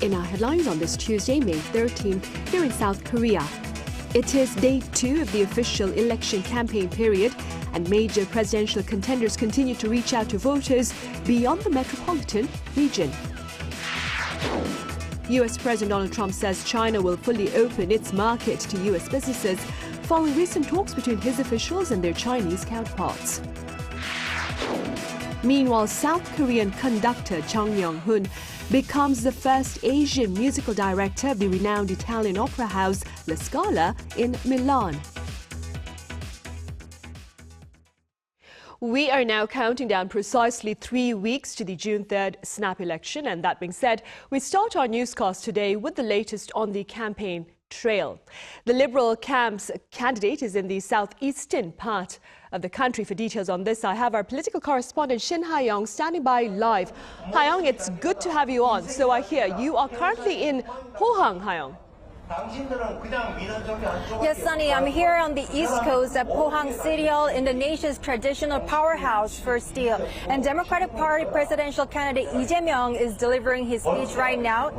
In our headlines on this Tuesday, May 13th, here in South Korea. It is day 2 of the official election campaign period, and major presidential contenders continue to reach out to voters beyond the metropolitan region. U.S. President Donald Trump says China will fully open its market to U.S. businesses following recent talks between his officials and their Chinese counterparts. Meanwhile, South Korean conductor Chung Myung-whun becomes the first Asian musical director of the renowned Italian opera house La Scala in Milan. We are now counting down precisely 3 weeks to the June 3rd snap election. And that being said, we start our newscast today with the latest on the campaign trail. The Liberal camp's candidate is in the southeastern part of the country. For details on this, I have our political correspondent Shin Ha-young standing by live. Ha-young, it's good to have you on. So I hear you are currently in Pohang, Ha-young. Yes, Sunny, I'm here on the east coast at Pohang City Hall, Indonesia's traditional powerhouse for steel. And Democratic Party presidential candidate Lee Jae-myung is delivering his speech right now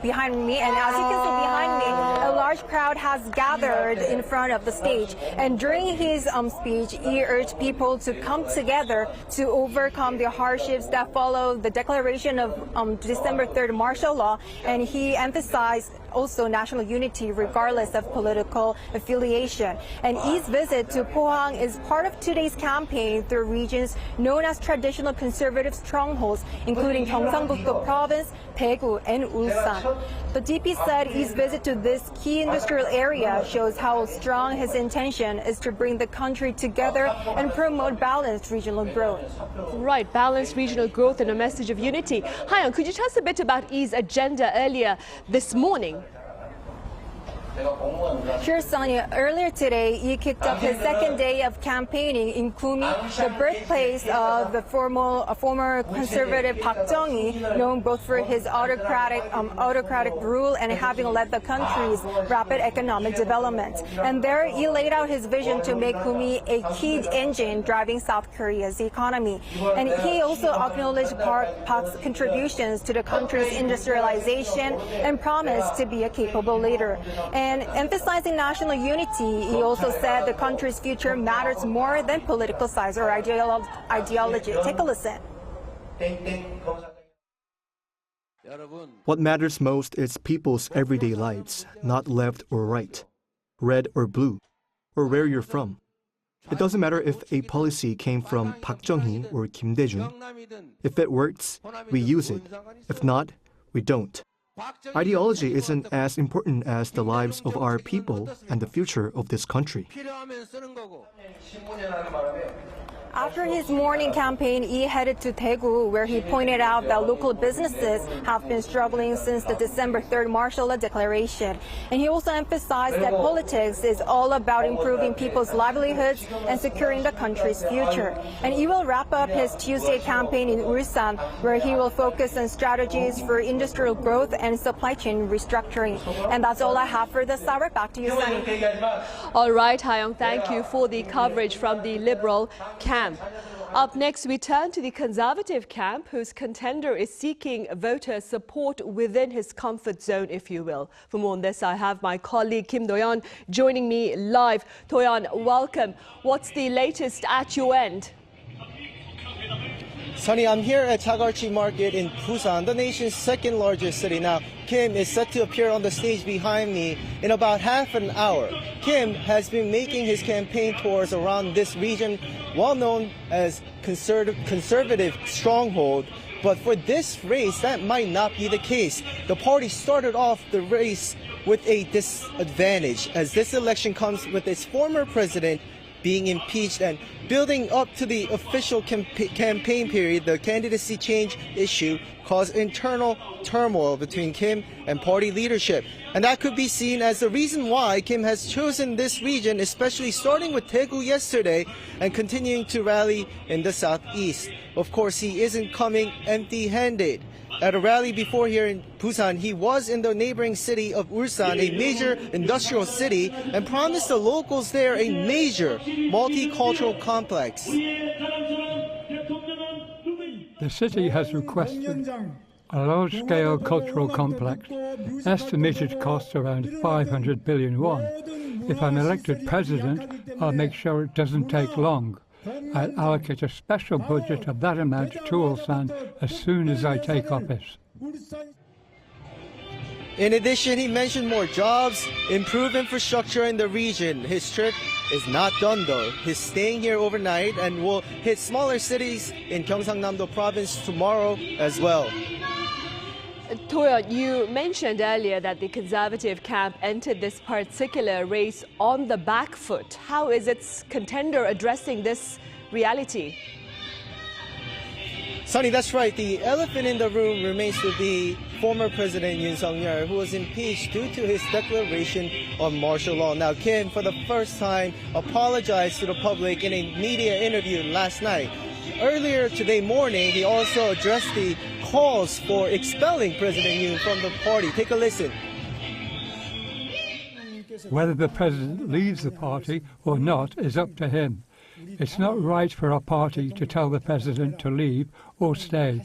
behind me. And as you can see behind me, a large crowd has gathered in front of the stage. And during his speech, he urged people to come together to overcome the hardships that follow the declaration of December 3rd martial law. And he emphasized also national unity regardless of political affiliation. And Lee's visit to Pohang is part of today's campaign through regions known as traditional conservative strongholds, including Gyeongsang-buk-do province, Daegu, and Ulan. The DP said Lee's visit to this key industrial area shows how strong his intention is to bring the country together and promote balanced regional growth. Right, balanced regional growth and a message of unity. Ha-young, could you tell us a bit about Lee's agenda earlier this morning? Sure, Sonia. Earlier today, he kicked off his second day of campaigning in Gumi, the birthplace of the former conservative Park Chung-hee, known both for his autocratic rule and having led the country's rapid economic development. And there, he laid out his vision to make Gumi a key engine driving South Korea's economy. And he also acknowledged Park's contributions to the country's industrialization and promised to be a capable leader. And emphasizing national unity, he also said the country's future matters more than political size or ideology. Take a listen. What matters most is people's everyday lives, not left or right, red or blue, or where you're from. It doesn't matter if a policy came from Park Chung-hee or Kim Dae-jung. If it works, we use it. If not, we don't. Ideology isn't as important as the lives of our people and the future of this country. After his morning campaign, he headed to Daegu, where he pointed out that local businesses have been struggling since the December 3rd martial law declaration. And he also emphasized that politics is all about improving people's livelihoods and securing the country's future. And he will wrap up his Tuesday campaign in Ulan, where he will focus on strategies for industrial growth and supply chain restructuring. And that's all I have for this hour. Back to you, Sunny. All right, Ha-young, thank you for the coverage from the Liberal camp. Up next, we turn to the Conservative camp, whose contender is seeking voter support within his comfort zone, if you will. For more on this, I have my colleague Kim Do-yeon joining me live. Do-yeon, welcome. What's the latest at your end? Sunny, I'm here at Taehyung Market in Busan, the nation's second largest city. Now, Kim is set to appear on the stage behind me in about half an hour. Kim has been making his campaign tours around this region, well known as conservative stronghold. But for this race, that might not be the case. The party started off the race with a disadvantage, as this election comes with its former president being impeached, and building up to the official campaign period, the candidacy change issue caused internal turmoil between Kim and party leadership. And that could be seen as the reason why Kim has chosen this region, especially starting with Daegu yesterday and continuing to rally in the southeast. Of course, he isn't coming empty-handed. At a rally before here in Busan, he was in the neighboring city of Ulsan, a major industrial city, and promised the locals there a major multicultural complex. The city has requested a large-scale cultural complex. Estimated cost around 500 billion won. If I'm elected president, I'll make sure it doesn't take long. I'll allocate a special budget of that amount to Ulsan as soon as I take office. In addition, he mentioned more jobs, improved infrastructure in the region. His trip is not done though. He's staying here overnight and will hit smaller cities in Gyeongsangnam-do province tomorrow as well. Taehyung, you mentioned earlier that the conservative camp entered this particular race on the back foot. How is its contender addressing this reality? Sunny, that's right. The elephant in the room remains to be former President Yoon Suk-yeol, who was impeached due to his declaration of martial law. Now, Kim, for the first time, apologized to the public in a media interview last night. Earlier today morning, he also addressed the calls for expelling President Yoon from the party. Take a listen. Whether the president leaves the party or not is up to him. It's not right for our party to tell the president to leave or stay.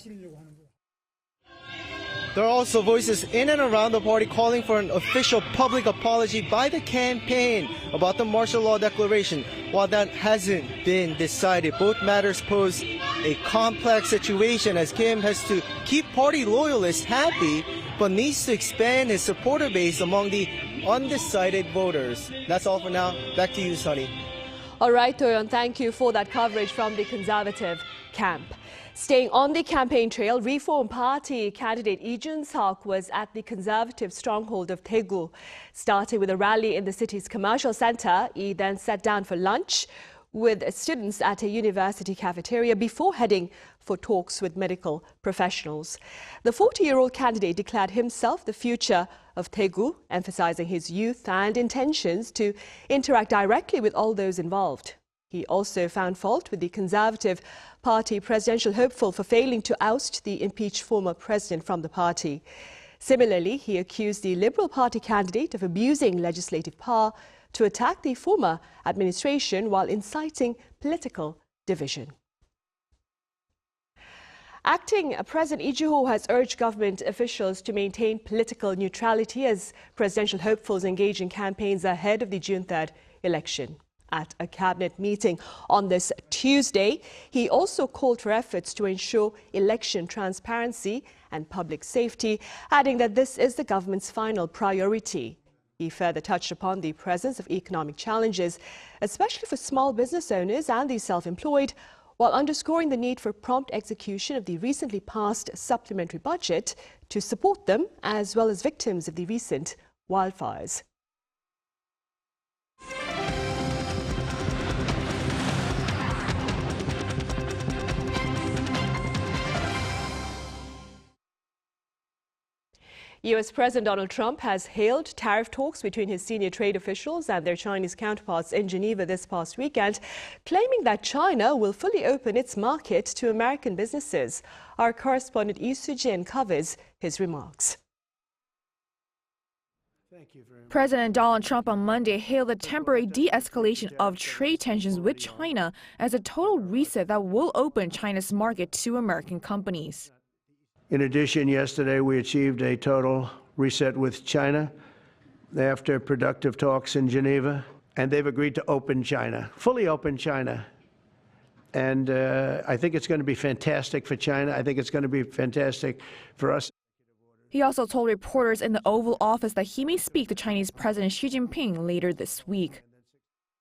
There are also voices in and around the party calling for an official public apology by the campaign about the martial law declaration. While that hasn't been decided, both matters pose a complex situation as Kim has to keep party loyalists happy but needs to expand his supporter base among the undecided voters. That's all for now. Back to you, Sunny. All right, Taehyung, thank you for that coverage from the conservative camp. Staying on the campaign trail, Reform Party candidate Ejun Hawk was at the conservative stronghold of Daegu. Starting with a rally in the city's commercial center, he then sat down for lunch with students at a university cafeteria before heading for talks with medical professionals. The 40-year-old candidate declared himself the future of Daegu, emphasizing his youth and intentions to interact directly with all those involved. He also found fault with the Conservative Party presidential hopeful for failing to oust the impeached former president from the party. Similarly, he accused the Liberal Party candidate of abusing legislative power to attack the former administration while inciting political division. Acting President Lee Jae-myung has urged government officials to maintain political neutrality as presidential hopefuls engage in campaigns ahead of the June 3rd election. At a cabinet meeting on this Tuesday, he also called for efforts to ensure election transparency and public safety, adding that this is the government's final priority. He further touched upon the presence of economic challenges, especially for small business owners and the self-employed, while underscoring the need for prompt execution of the recently passed supplementary budget to support them as well as victims of the recent wildfires. U.S. President Donald Trump has hailed tariff talks between his senior trade officials and their Chinese counterparts in Geneva this past weekend, claiming that China will fully open its market to American businesses. Our correspondent Lee Soo-jin covers his remarks. President Donald Trump on Monday hailed the temporary de-escalation of trade tensions with China as a total reset that will open China's market to American companies. In addition, yesterday we achieved a total reset with China after productive talks in Geneva, and they've agreed to open China, fully open China. And I think it's going to be fantastic for China. I think it's going to be fantastic for us. He also told reporters in the Oval Office that he may speak to Chinese President Xi Jinping later this week.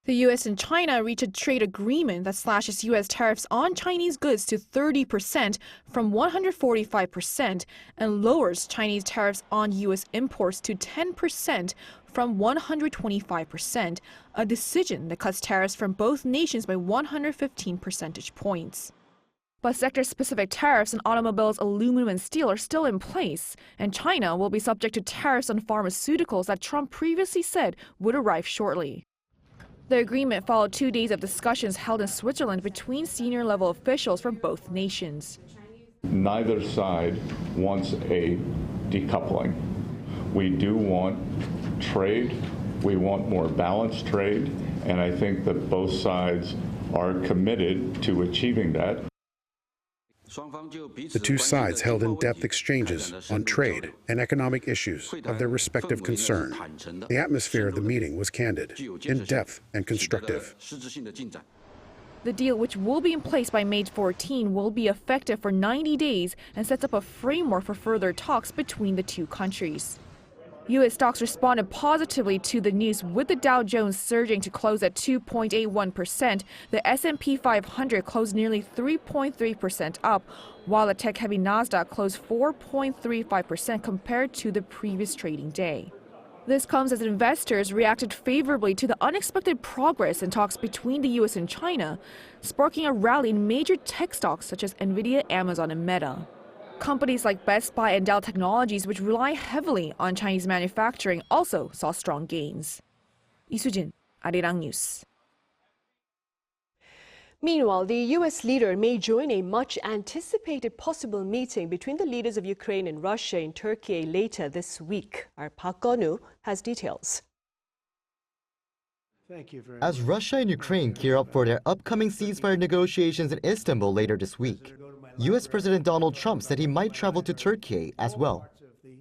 The U.S. and China reached a trade agreement that slashes U.S. tariffs on Chinese goods to 30% from 145% and lowers Chinese tariffs on U.S. imports to 10% from 125%, a decision that cuts tariffs from both nations by 115 percentage points. But sector-specific tariffs on automobiles, aluminum, and steel are still in place, and China will be subject to tariffs on pharmaceuticals that Trump previously said would arrive shortly. The agreement followed 2 days of discussions held in Switzerland between senior-level officials from both nations. Neither side wants a decoupling. We do want trade. We want more balanced trade, and I think that both sides are committed to achieving that. The two sides held in-depth exchanges on trade and economic issues of their respective concern. The atmosphere of the meeting was candid, in-depth, and constructive. The deal, which will be in place by May 14, will be effective for 90 days and sets up a framework for further talks between the two countries. U.S. stocks responded positively to the news, with the Dow Jones surging to close at 2.81%. The S&P 500 closed nearly 3.3% up, while the tech-heavy Nasdaq closed 4.35% compared to the previous trading day. This comes as investors reacted favorably to the unexpected progress in talks between the U.S. and China, sparking a rally in major tech stocks such as Nvidia, Amazon, and Meta. Companies like Best Buy and Dell Technologies, which rely heavily on Chinese manufacturing, also saw strong gains. Lee Soo-jin, Arirang News. Meanwhile, the U.S. leader may join a much-anticipated possible meeting between the leaders of Ukraine and Russia in Turkey later this week. Our Park Gun-woo has details. Thank you very much. As Russia and Ukraine gear up for their upcoming ceasefire negotiations in Istanbul later this week, U.S. President Donald Trump said he might travel to Turkey as well.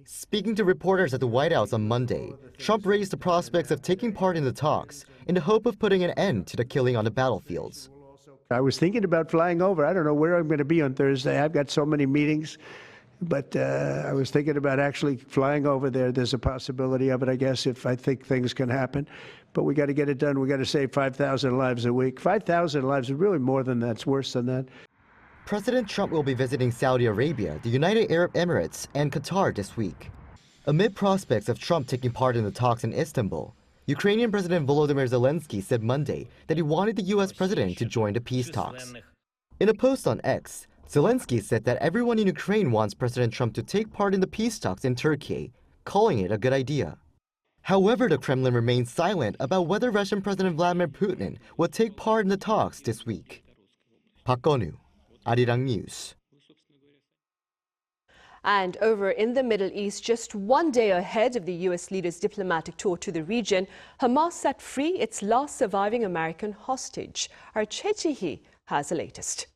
Speaking to reporters at the White House on Monday, Trump raised the prospects of taking part in the talks in the hope of putting an end to the killing on the battlefields. I was thinking about flying over. I don't know where I'm going to be on Thursday. I've got so many meetings. But I was thinking about actually flying over there. There's a possibility of it, I guess, if I think things can happen. But we got to get it done. We got to save 5,000 lives a week. 5,000 lives is really more than that. It's worse than that. President Trump will be visiting Saudi Arabia, the United Arab Emirates, and Qatar this week. Amid prospects of Trump taking part in the talks in Istanbul, Ukrainian President Volodymyr Zelensky said Monday that he wanted the U.S. president to join the peace talks. In a post on X, Zelensky said that everyone in Ukraine wants President Trump to take part in the peace talks in Turkey, calling it a good idea. However, the Kremlin remains silent about whether Russian President Vladimir Putin will take part in the talks this week. Park Gun-woo, Arirang News. And over in the Middle East, just one day ahead of the U.S. leader's diplomatic tour to the region, Hamas set free its last surviving American hostage. Our Choi Ji-hee has the latest.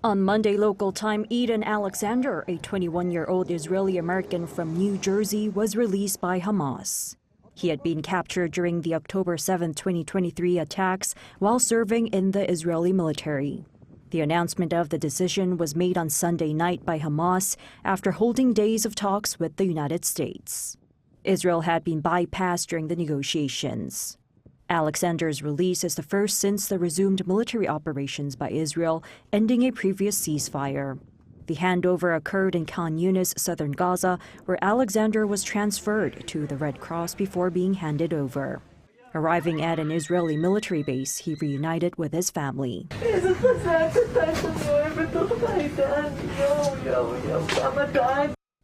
On Monday local time, Ejun Alexander, a 21-year-old Israeli-American from New Jersey, was released by Hamas. He had been captured during the October 7, 2023 attacks while serving in the Israeli military. The announcement of the decision was made on Sunday night by Hamas after holding days of talks with the United States. Israel had been bypassed during the negotiations. Alexander's release is the first since the resumed military operations by Israel, ending a previous ceasefire. The handover occurred in Khan Yunis, southern Gaza, where Alexander was transferred to the Red Cross before being handed over. Arriving at an Israeli military base, he reunited with his family.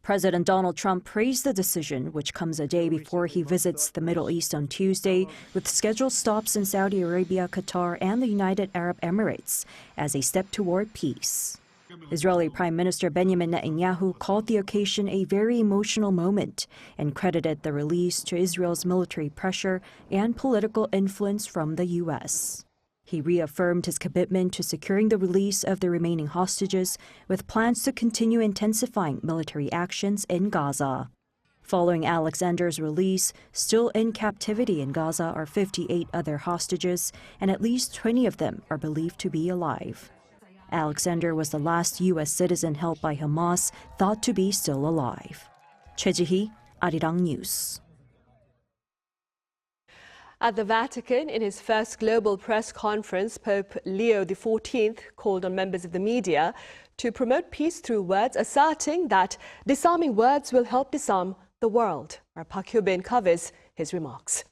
President Donald Trump praised the decision, which comes a day before he visits the Middle East on Tuesday, with scheduled stops in Saudi Arabia, Qatar, and the United Arab Emirates, as a step toward peace. Israeli Prime Minister Benjamin Netanyahu called the occasion a very emotional moment and credited the release to Israel's military pressure and political influence from the U.S. He reaffirmed his commitment to securing the release of the remaining hostages, with plans to continue intensifying military actions in Gaza. Following Alexander's release, still in captivity in Gaza are 58 other hostages, and at least 20 of them are believed to be alive. Alexander was the last U.S. citizen held by Hamas thought to be still alive. Choi Ji-hee, Arirang News. At the Vatican, in his first global press conference, Pope Leo XIV called on members of the media to promote peace through words, asserting that disarming words will help disarm the world. Our Park Hyo-bin covers his remarks.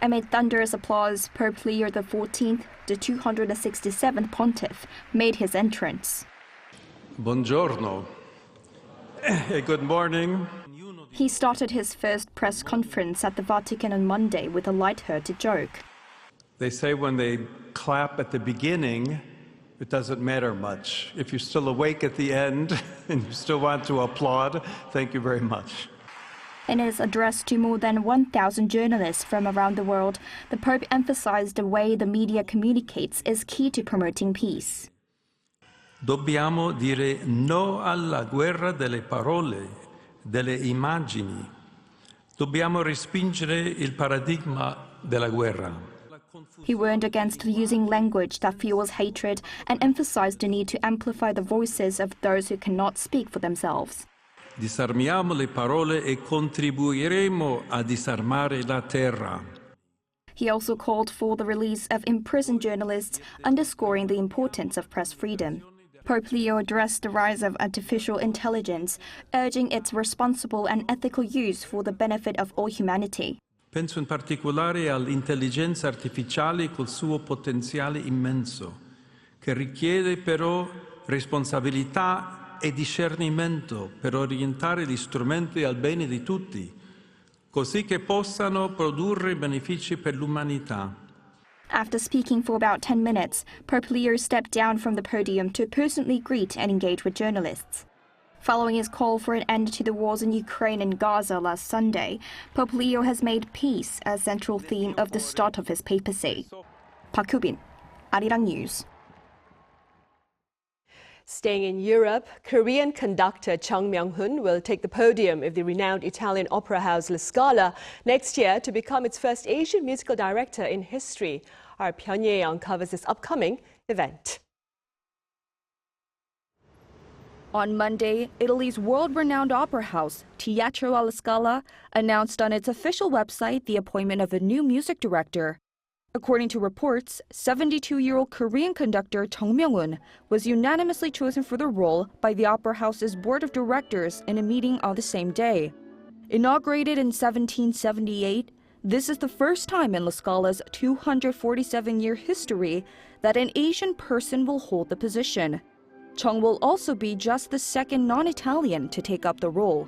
Amid thunderous applause, Pope Leo XIV, the 267th pontiff, made his entrance. Buongiorno. Good morning. He started his first press conference at the Vatican on Monday with a light-hearted joke. They say when they clap at the beginning, it doesn't matter much. If you're still awake at the end and you still want to applaud, thank you very much. In his address to more than 1,000 journalists from around the world, the Pope emphasized the way the media communicates is key to promoting peace. Dobbiamo dire no alla guerra delle parole, delle immagini. Dobbiamo respingere il paradigma della guerra. He warned against using language that fuels hatred and emphasized the need to amplify the voices of those who cannot speak for themselves. Disarmiamo le parole e contribuiremo a disarmare la terra. He also called for the release of imprisoned journalists, underscoring the importance of press freedom. Pope Leo addressed the rise of artificial intelligence, urging its responsible and ethical use for the benefit of all humanity. Penso in particolare all'intelligenza artificiale col suo potenziale immenso, che richiede però responsabilità e discernimento per orientare gli strumenti al bene di tutti, così che possano produrre benefici per l'umanità. After speaking for about 10 minutes, Pope Leo stepped down from the podium to personally greet and engage with journalists. Following his call for an end to the wars in Ukraine and Gaza last Sunday, Pope Leo has made peace a central theme of the start of his papacy. Park Hyubin, Arirang News. Staying in Europe, Korean conductor Chung Myung-whun will take the podium of the renowned Italian opera house Scala next year to become its first Asian musical director in history. Our Taehyung covers this upcoming event. On Monday, Italy's world-renowned opera house, Teatro alla Scala, announced on its official website the appointment of a new music director. According to reports, 72-year-old Korean conductor Chung Myung-whun was unanimously chosen for the role by the opera house's board of directors in a meeting on the same day. Inaugurated in 1778, this is the first time in La Scala's 247-year history that an Asian person will hold the position. Chung will also be just the second non-Italian to take up the role.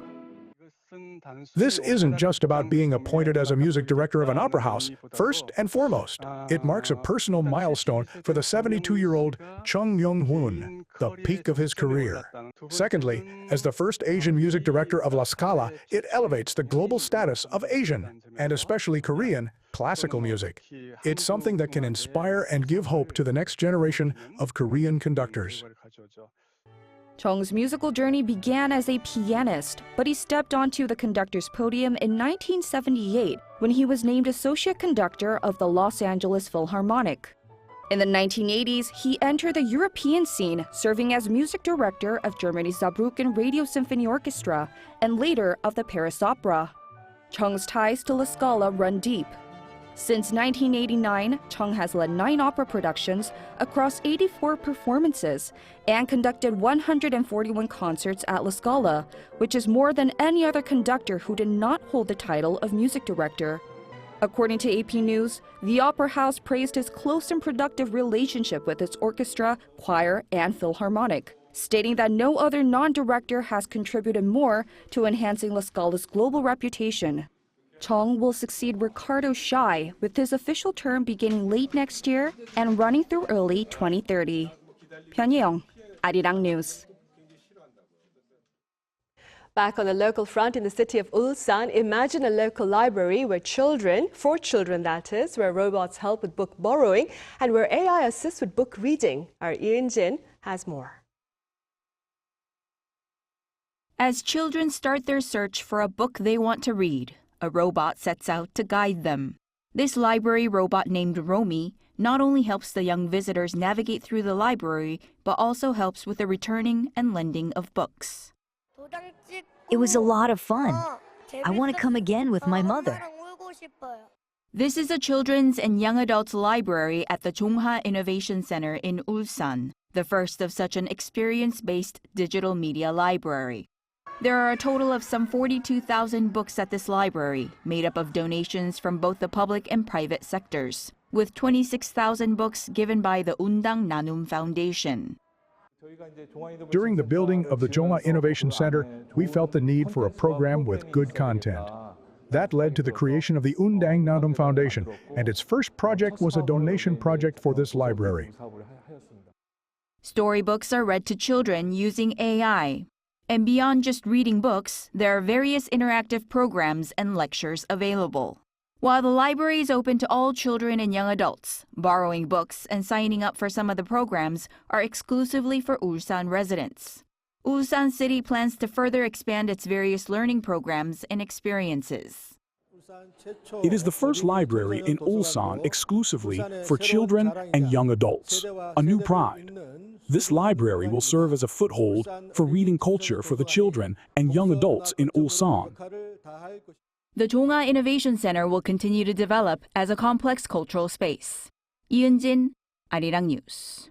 This isn't just about being appointed as a music director of an opera house. First and foremost, it marks a personal milestone for the 72-year-old Chung Myung-whun, the peak of his career. Secondly, as the first Asian music director of La Scala, it elevates the global status of Asian, and especially Korean, classical music. It's something that can inspire and give hope to the next generation of Korean conductors. Chung's musical journey began as a pianist, but he stepped onto the conductor's podium in 1978 when he was named associate conductor of the Los Angeles Philharmonic. In the 1980s, he entered the European scene, serving as music director of Germany's Saarbrücken Radio Symphony Orchestra and later of the Paris Opera. Chung's ties to La Scala run deep. Since 1989, Chung has led 9 opera productions across 84 performances and conducted 141 concerts at La Scala, which is more than any other conductor who did not hold the title of music director. According to AP News, the opera house praised his close and productive relationship with its orchestra, choir, and philharmonic, stating that no other non-director has contributed more to enhancing La Scala's global reputation. Chung will succeed Ricardo Schai, with his official term beginning late next year and running through early 2030. Taehyung, Arirang News. Back on the local front in the city of Ulsan, imagine a local library where for children that is, where robots help with book borrowing and where AI assists with book reading. Our Eun-jin has more. As children start their search for a book they want to read, a robot sets out to guide them. This library robot named Romy not only helps the young visitors navigate through the library, but also helps with the returning and lending of books. It was a lot of fun. I want to come again with my mother. This is a children's and young adults library at the Chongha Innovation Center in Ulsan, the first of such an experience-based digital media library. There are a total of some 42,000 books at this library, made up of donations from both the public and private sectors, with 26,000 books given by the Undang Nanum Foundation. During the building of the Chongha Innovation Center, we felt the need for a program with good content. That led to the creation of the Undang Nanum Foundation, and its first project was a donation project for this library. Storybooks are read to children using AI. And beyond just reading books, there are various interactive programs and lectures available. While the library is open to all children and young adults, borrowing books and signing up for some of the programs are exclusively for Ulsan residents. Ulsan City plans to further expand its various learning programs and experiences. It is the first library in Ulsan exclusively for children and young adults, a new pride. This library will serve as a foothold for reading culture for the children and young adults in Ulsan. The Chung-ha Innovation Center will continue to develop as a complex cultural space. Eun-jin, Arirang News.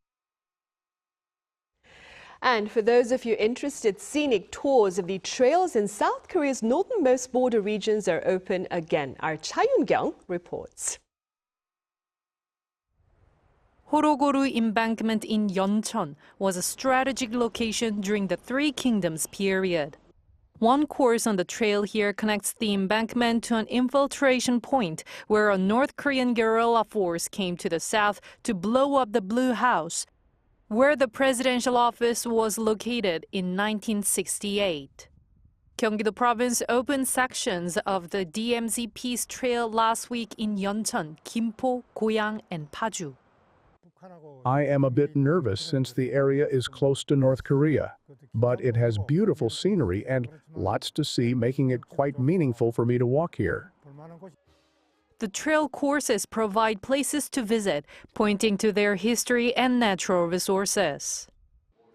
And for those of you interested, scenic tours of the trails in South Korea's northernmost border regions are open again. Our Taehyung reports. Horogoru Embankment in Yeoncheon was a strategic location during the Three Kingdoms period. One course on the trail here connects the embankment to an infiltration point where a North Korean guerrilla force came to the south to blow up the Blue House, where the presidential office was located in 1968. Gyeonggi-do Province opened sections of the DMZ Peace Trail last week in Yeoncheon, Gimpo, Goyang, and Paju. I am a bit nervous since the area is close to North Korea, but it has beautiful scenery and lots to see, making it quite meaningful for me to walk here. The trail courses provide places to visit, pointing to their history and natural resources.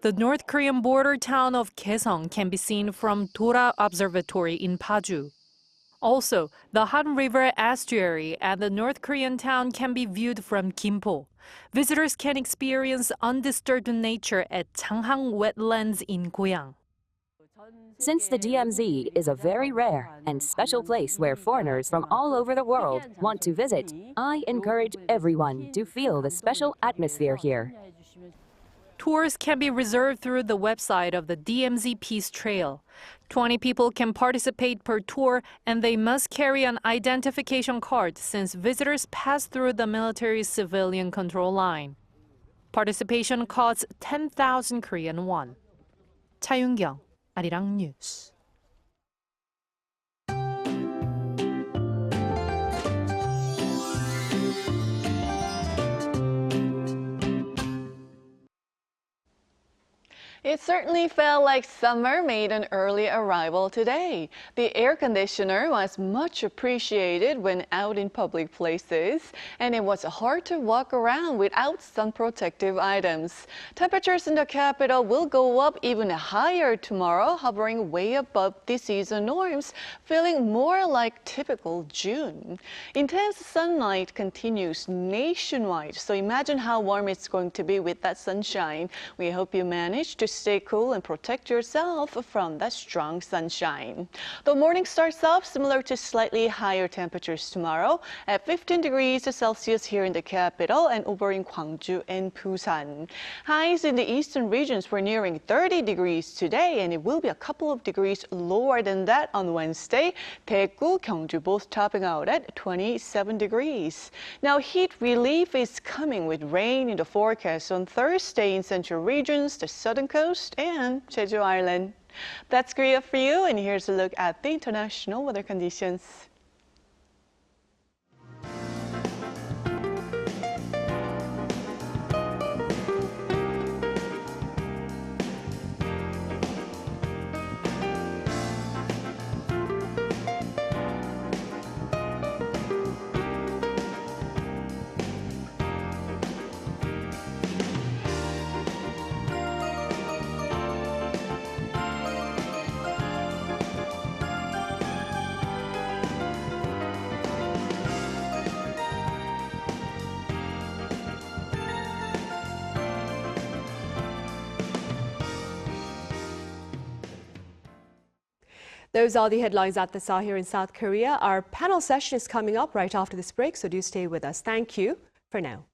The North Korean border town of Kaesong can be seen from Dora Observatory in Paju. Also, the Han River estuary and the North Korean town can be viewed from Gimpo. Visitors can experience undisturbed nature at Changhang wetlands in Goyang. Since the DMZ is a very rare and special place where foreigners from all over the world want to visit, I encourage everyone to feel the special atmosphere here. Tours can be reserved through the website of the DMZ Peace Trail. 20 people can participate per tour, and they must carry an identification card since visitors pass through the military-civilian control line. Participation costs 10,000 Korean won. Taehyung, Arirang News. It certainly felt like summer made an early arrival today. The air conditioner was much appreciated when out in public places, and it was hard to walk around without sun protective items. Temperatures in the capital will go up even higher tomorrow, hovering way above this season norms, feeling more like typical June. Intense sunlight continues nationwide, so imagine how warm it's going to be with that sunshine. We hope you manage to stay cool and protect yourself from that strong sunshine. The morning starts off similar to slightly higher temperatures tomorrow at 15 degrees Celsius here in the capital and over in Gwangju and Busan. Highs in the eastern regions were nearing 30 degrees today, and it will be a couple of degrees lower than that on Wednesday. Daegu, Gyeongju both topping out at 27 degrees. Now heat relief is coming with rain in the forecast on Thursday in central regions, the southern coast, and Jeju Island. That's Korea for you, and here's a look at the international weather conditions. Those are the headlines at this hour here in South Korea. Our panel session is coming up right after this break, so do stay with us. Thank you for now.